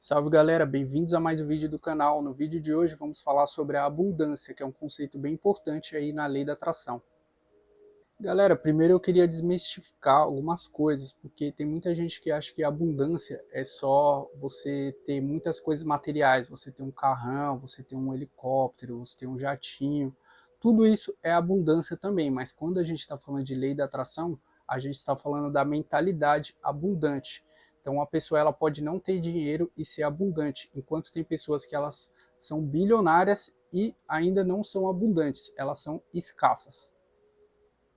Salve galera, bem-vindos a mais um vídeo do canal. No vídeo de hoje vamos falar sobre a abundância, que é um conceito bem importante aí na lei da atração. Galera, primeiro eu queria desmistificar algumas coisas, porque tem muita gente que acha que a abundância é só você ter muitas coisas materiais, você ter um carrão, você ter um helicóptero, você ter um jatinho, tudo isso é abundância também, mas quando a gente está falando de lei da atração, a gente está falando da mentalidade abundante. Então a pessoa ela pode não ter dinheiro e ser abundante, enquanto tem pessoas que elas são bilionárias e ainda não são abundantes, elas são escassas.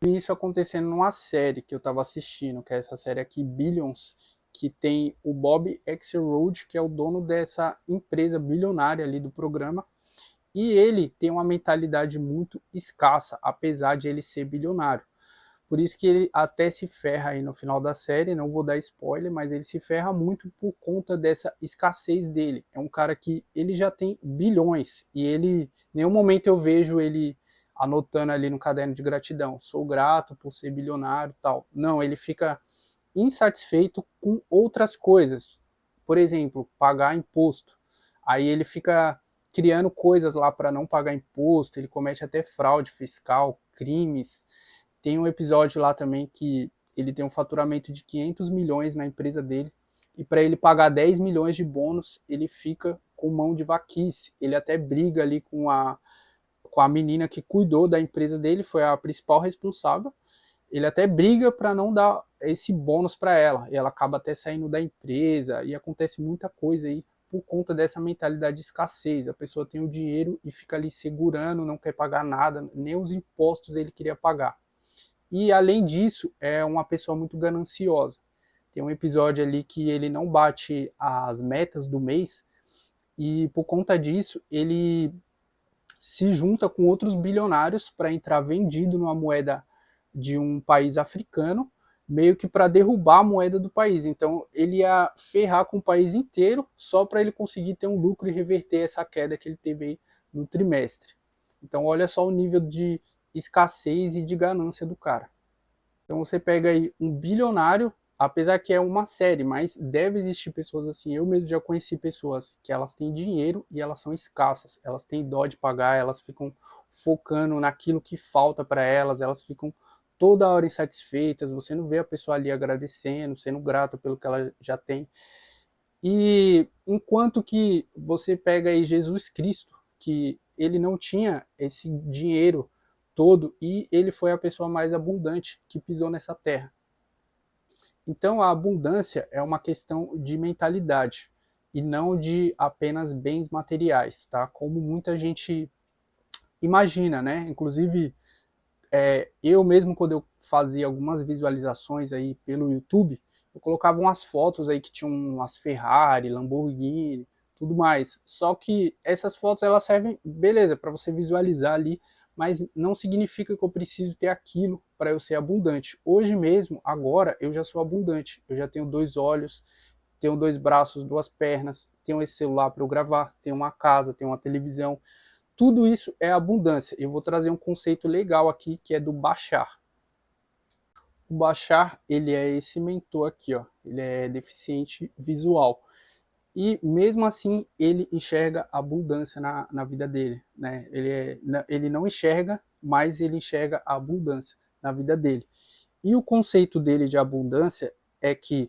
Isso acontecendo numa série que eu estava assistindo, que é essa série aqui, Billions, que tem o Bob Axelrod, que é o dono dessa empresa bilionária ali do programa, e ele tem uma mentalidade muito escassa, apesar de ele ser bilionário. Por isso que ele até se ferra aí no final da série, não vou dar spoiler, mas ele se ferra muito por conta dessa escassez dele. É um cara que ele já tem bilhões e ele, em nenhum momento eu vejo ele anotando ali no caderno de gratidão, sou grato por ser bilionário e tal. Não, ele fica insatisfeito com outras coisas. Por exemplo, pagar imposto. Aí ele fica criando coisas lá para não pagar imposto, ele comete até fraude fiscal, crimes. Tem um episódio lá também que ele tem um faturamento de 500 milhões na empresa dele, e para ele pagar 10 milhões de bônus, ele fica com mão de vaquice. Ele até briga ali com a menina que cuidou da empresa dele, foi a principal responsável. Ele até briga para não dar esse bônus para ela, e ela acaba até saindo da empresa, e acontece muita coisa aí por conta dessa mentalidade de escassez. A pessoa tem o dinheiro e fica ali segurando, não quer pagar nada, nem os impostos ele queria pagar. E além disso, é uma pessoa muito gananciosa. Tem um episódio ali que ele não bate as metas do mês e por conta disso ele se junta com outros bilionários para entrar vendido numa moeda de um país africano, meio que para derrubar a moeda do país. Então ele ia ferrar com o país inteiro só para ele conseguir ter um lucro e reverter essa queda que ele teve aí no trimestre. Então olha só o nível de escassez e de ganância do cara. Então você pega aí um bilionário, apesar que é uma série, mas deve existir pessoas assim. Eu mesmo já conheci pessoas que elas têm dinheiro e elas são escassas. Elas têm dó de pagar, elas ficam focando naquilo que falta para elas, elas ficam toda hora insatisfeitas. Você não vê a pessoa ali agradecendo, sendo grata pelo que ela já tem. E enquanto que você pega aí Jesus Cristo, que ele não tinha esse dinheiro todo e ele foi a pessoa mais abundante que pisou nessa terra. Então a abundância é uma questão de mentalidade e não de apenas bens materiais, tá? Como muita gente imagina, né? Inclusive eu mesmo quando eu fazia algumas visualizações aí pelo YouTube, eu colocava umas fotos aí que tinham umas Ferrari, Lamborghini, tudo mais. Só que essas fotos elas servem, beleza, para você visualizar ali, mas não significa que eu preciso ter aquilo para eu ser abundante. Hoje mesmo, agora, eu já sou abundante. Eu já tenho 2 olhos, tenho 2 braços, 2 pernas, tenho esse celular para eu gravar, tenho uma casa, tenho uma televisão. Tudo isso é abundância. Eu vou trazer um conceito legal aqui que é do Bashar. O Bashar, ele é esse mentor aqui, ó. Ele é deficiente visual. E mesmo assim, ele enxerga abundância na vida dele, né? Ele não enxerga, mas ele enxerga a abundância na vida dele. E o conceito dele de abundância é que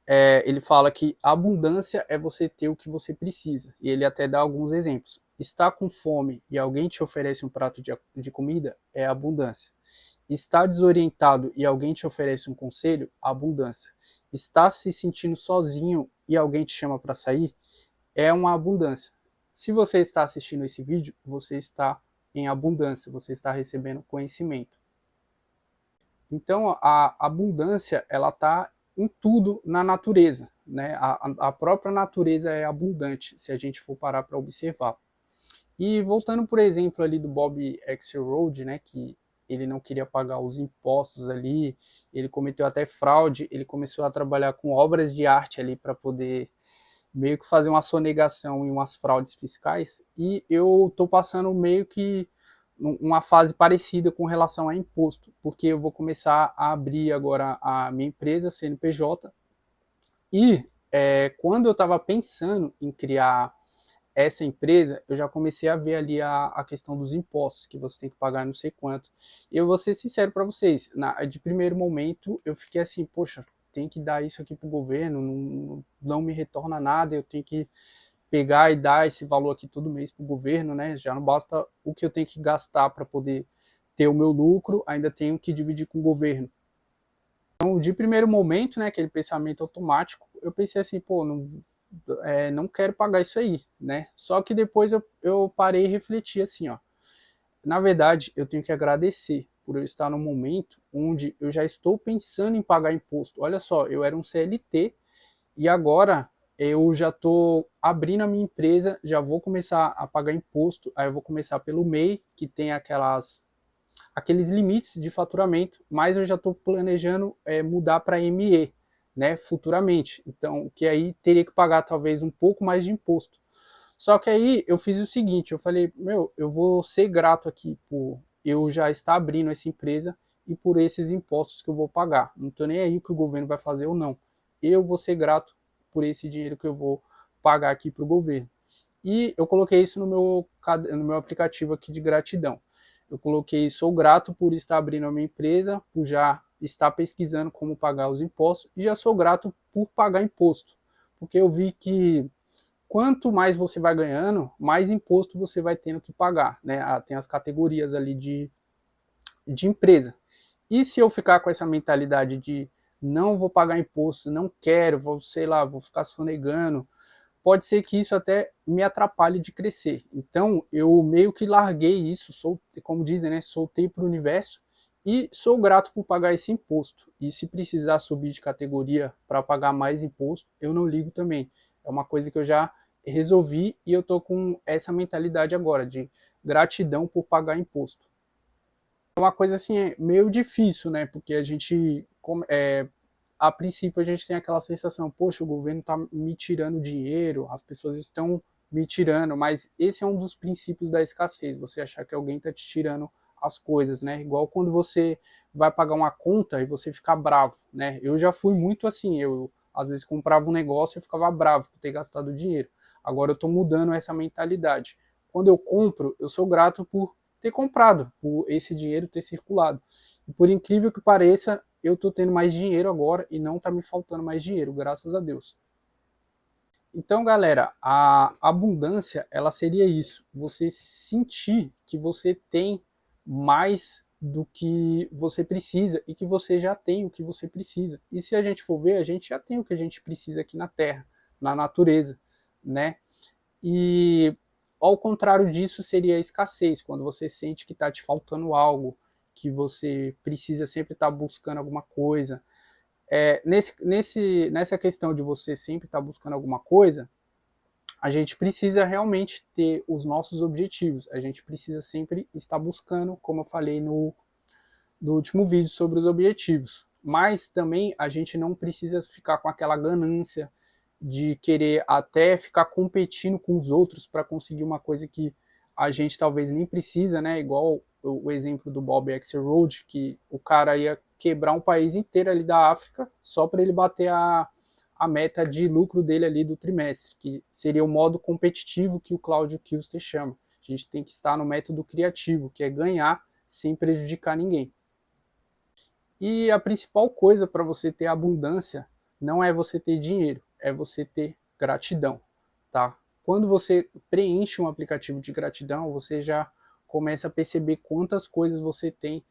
ele fala que abundância é você ter o que você precisa. E ele até dá alguns exemplos. Está com fome e alguém te oferece um prato de comida é abundância. Está desorientado e alguém te oferece um conselho, abundância. Está se sentindo sozinho e alguém te chama para sair, é uma abundância. Se você está assistindo esse vídeo, você está em abundância, você está recebendo conhecimento. Então a abundância ela está em tudo na natureza, né? A própria natureza é abundante se a gente for parar para observar. E voltando por exemplo ali do Bob Axelrod, né, que ele não queria pagar os impostos ali, ele cometeu até fraude, ele começou a trabalhar com obras de arte ali para poder meio que fazer uma sonegação e umas fraudes fiscais, e eu estou passando meio que uma fase parecida com relação a imposto, porque eu vou começar a abrir agora a minha empresa CNPJ e quando eu estava pensando em criar essa empresa, eu já comecei a ver ali a questão dos impostos, que você tem que pagar não sei quanto. E eu vou ser sincero para vocês, de primeiro momento eu fiquei assim, poxa, tem que dar isso aqui para o governo, não me retorna nada, eu tenho que pegar e dar esse valor aqui todo mês para o governo, né? Já não basta o que eu tenho que gastar para poder ter o meu lucro, ainda tenho que dividir com o governo. Então, de primeiro momento, né, aquele pensamento automático, eu pensei assim, pô, não quero pagar isso aí, né? Só que depois eu parei e refleti assim, ó. Na verdade, eu tenho que agradecer por eu estar num momento onde eu já estou pensando em pagar imposto. Olha só, eu era um CLT e agora eu já estou abrindo a minha empresa, já vou começar a pagar imposto, aí eu vou começar pelo MEI, que tem aqueles limites de faturamento, mas eu já estou planejando mudar para ME, né, futuramente. Então, que aí teria que pagar talvez um pouco mais de imposto. Só que aí eu fiz o seguinte, eu falei, eu vou ser grato aqui por eu já estar abrindo essa empresa e por esses impostos que eu vou pagar. Não estou nem aí o que o governo vai fazer ou não. Eu vou ser grato por esse dinheiro que eu vou pagar aqui para o governo. E eu coloquei isso no meu aplicativo aqui de gratidão. Eu coloquei, sou grato por estar abrindo a minha empresa, por já estar pesquisando como pagar os impostos, e já sou grato por pagar imposto. Porque eu vi que quanto mais você vai ganhando, mais imposto você vai tendo que pagar, né? Tem as categorias ali de empresa. E se eu ficar com essa mentalidade de não vou pagar imposto, não quero, vou, sei lá, vou ficar sonegando, pode ser que isso até me atrapalhe de crescer. Então, eu meio que larguei isso, como dizem, né, soltei para o universo e sou grato por pagar esse imposto. E se precisar subir de categoria para pagar mais imposto, eu não ligo também. É uma coisa que eu já resolvi e eu tô com essa mentalidade agora de gratidão por pagar imposto. É uma coisa assim meio difícil, né? Porque a princípio a gente tem aquela sensação, poxa, o governo está me tirando dinheiro, as pessoas estão me tirando, mas esse é um dos princípios da escassez, você achar que alguém está te tirando as coisas, né? Igual quando você vai pagar uma conta e você fica bravo, né? Eu já fui muito assim, eu às vezes comprava um negócio e ficava bravo por ter gastado dinheiro. Agora eu estou mudando essa mentalidade. Quando eu compro, eu sou grato por ter comprado, por esse dinheiro ter circulado. E por incrível que pareça, eu estou tendo mais dinheiro agora e não está me faltando mais dinheiro, graças a Deus. Então, galera, a abundância, ela seria isso, você sentir que você tem mais do que você precisa e que você já tem o que você precisa. E se a gente for ver, a gente já tem o que a gente precisa aqui na Terra, na natureza, né? E ao contrário disso seria a escassez, quando você sente que está te faltando algo, que você precisa sempre estar buscando alguma coisa. Nessa questão de você sempre estar buscando alguma coisa, a gente precisa realmente ter os nossos objetivos. A gente precisa sempre estar buscando, como eu falei no último vídeo sobre os objetivos. Mas também a gente não precisa ficar com aquela ganância de querer até ficar competindo com os outros para conseguir uma coisa que a gente talvez nem precisa, né? Igual o exemplo do Bob Axelrod, que o cara ia quebrar um país inteiro ali da África só para ele bater a meta de lucro dele ali do trimestre, que seria o modo competitivo que o Claudio Kilster chama. A gente tem que estar no método criativo, que é ganhar sem prejudicar ninguém. E a principal coisa para você ter abundância não é você ter dinheiro, é você ter gratidão, tá? Quando você preenche um aplicativo de gratidão, você já começa a perceber quantas coisas você tem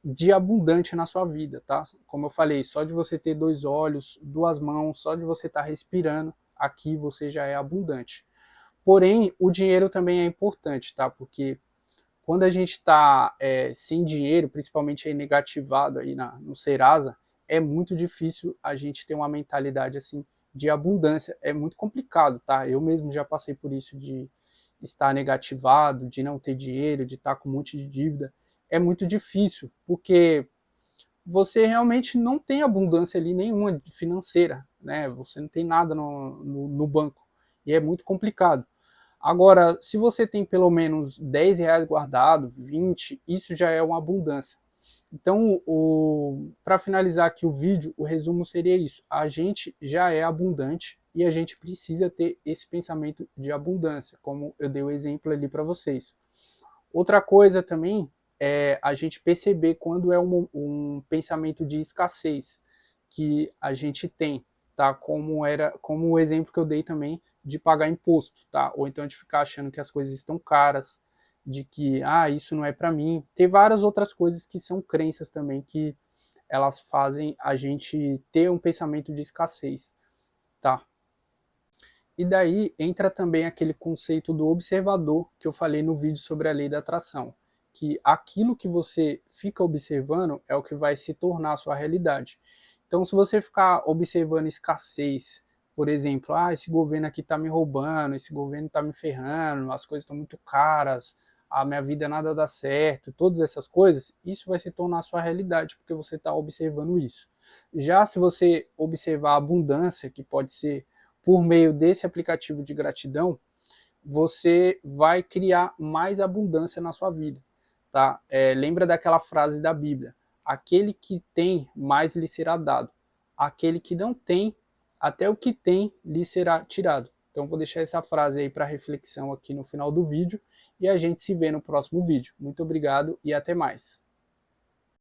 de abundante na sua vida, tá? Como eu falei, só de você ter dois olhos, duas mãos, só de você estar respirando, aqui você já é abundante. Porém, o dinheiro também é importante, tá? Porque quando a gente está sem dinheiro, principalmente aí negativado aí no Serasa, é muito difícil a gente ter uma mentalidade assim de abundância. É muito complicado, tá? Eu mesmo já passei por isso de estar negativado, de não ter dinheiro, de estar com um monte de dívida. É muito difícil, porque você realmente não tem abundância ali nenhuma financeira, né? Você não tem nada no banco. E é muito complicado. Agora, se você tem pelo menos 10 reais guardado, 20, isso já é uma abundância. Então, para finalizar aqui o vídeo, o resumo seria isso. A gente já é abundante e a gente precisa ter esse pensamento de abundância, como eu dei o exemplo ali para vocês. Outra coisa também é a gente perceber quando é um pensamento de escassez que a gente tem, tá? Como o exemplo que eu dei também de pagar imposto, tá? Ou então de ficar achando que as coisas estão caras, de que isso não é para mim. Tem várias outras coisas que são crenças também que elas fazem a gente ter um pensamento de escassez, tá? E daí entra também aquele conceito do observador que eu falei no vídeo sobre a lei da atração, que aquilo que você fica observando é o que vai se tornar a sua realidade. Então, se você ficar observando escassez, por exemplo, esse governo aqui está me roubando, esse governo está me ferrando, as coisas estão muito caras, a minha vida nada dá certo, todas essas coisas, isso vai se tornar a sua realidade, porque você está observando isso. Já se você observar a abundância, que pode ser por meio desse aplicativo de gratidão, você vai criar mais abundância na sua vida. Tá? Lembra daquela frase da Bíblia: aquele que tem, mais lhe será dado. Aquele que não tem, até o que tem lhe será tirado. Então vou deixar essa frase aí para reflexão aqui no final do vídeo e a gente se vê no próximo vídeo. Muito obrigado e até mais.